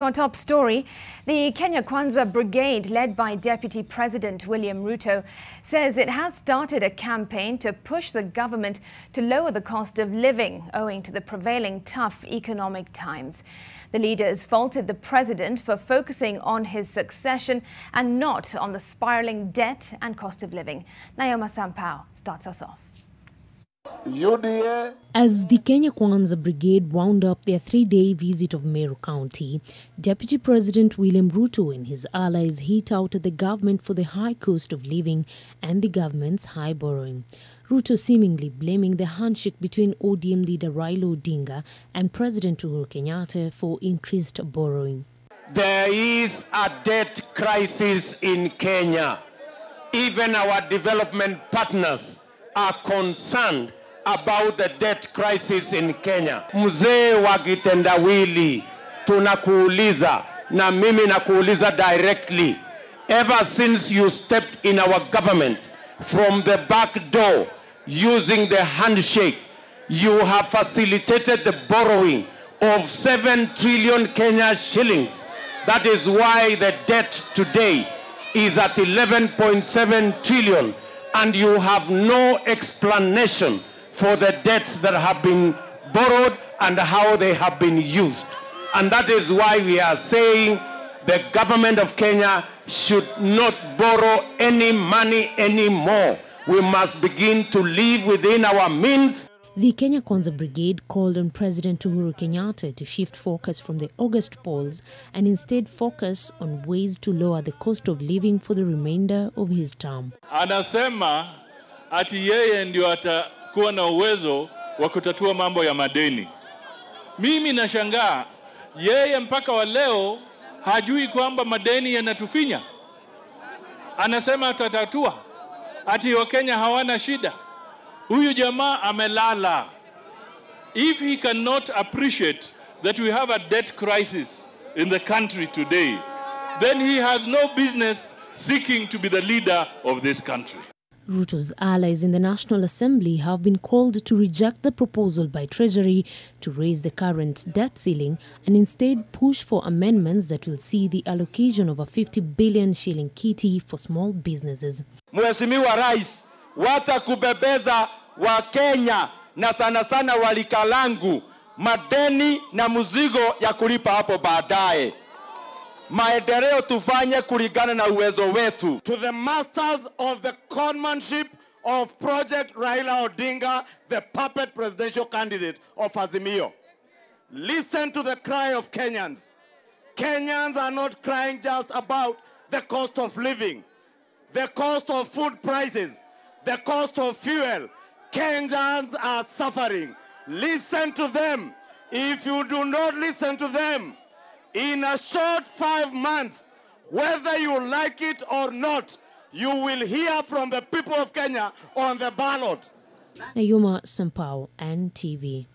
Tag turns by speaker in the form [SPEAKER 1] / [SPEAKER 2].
[SPEAKER 1] Our top story, the Kenya Kwanza Brigade, led by Deputy President William Ruto, says it has started a campaign to push the government to lower the cost of living owing to the prevailing tough economic times. The leaders faulted the president for focusing on his succession and not on the spiraling debt and cost of living. Naoma Sampao starts us off.
[SPEAKER 2] As the Kenya Kwanza Brigade wound up their three-day visit of Meru County, Deputy President William Ruto and his allies hit out at the government for the high cost of living and the government's high borrowing. Ruto seemingly blaming the handshake between ODM leader Raila Odinga and President Uhuru Kenyatta for increased borrowing.
[SPEAKER 3] There is a debt crisis in Kenya. Even our development partners are concerned about the debt crisis in Kenya. Mzee wa kitendawili, tunakuuliza na mimi nakuuliza directly. Ever since you stepped in our government from the back door using the handshake, you have facilitated the borrowing of 7 trillion Kenya shillings. That is why the debt today is at 11.7 trillion. And you have no explanation for the debts that have been borrowed and how they have been used. And that is why we are saying the government of Kenya should not borrow any money anymore. We must begin to live within our means.
[SPEAKER 2] The Kenya Kwanza Brigade called on President Uhuru Kenyatta to shift focus from the August polls and instead focus on ways to lower the cost of living for the remainder of his term.
[SPEAKER 4] Anasema ati yeye ndio atakuwa na uwezo wa kutatua mambo ya madeni. Mimi nashangaa yeye mpaka wa leo hajui kwamba madeni yanatufinya. Anasema atatatua. Ati Wakenya hawana shida. Huyu jamaa amelala. If he cannot appreciate that we have a debt crisis in the country today, then he has no business seeking to be the leader of this country.
[SPEAKER 2] Ruto's allies in the National Assembly have been called to reject the proposal by Treasury to raise the current debt ceiling and instead push for amendments that will see the allocation of a 50 billion shilling kitty for small businesses.
[SPEAKER 5] Mheshimiwa Rais, wacha kubebeza wa Kenya na sana sana walikalangu madeni na mzigo ya kulipa hapo baadaye. Maendeleo tufanye kulingana na uwezo wetu. To the masters of the conmanship of Project Raila Odinga, the puppet presidential candidate of Azimio. Listen to the cry of Kenyans. Kenyans are not crying just about the cost of living, the cost of food prices, the cost of fuel. Kenyans are suffering. Listen to them. If you do not listen to them, in a short 5 months, whether you like it or not, you will hear from the people of Kenya on the ballot.
[SPEAKER 2] Naoma Sampao, NTV.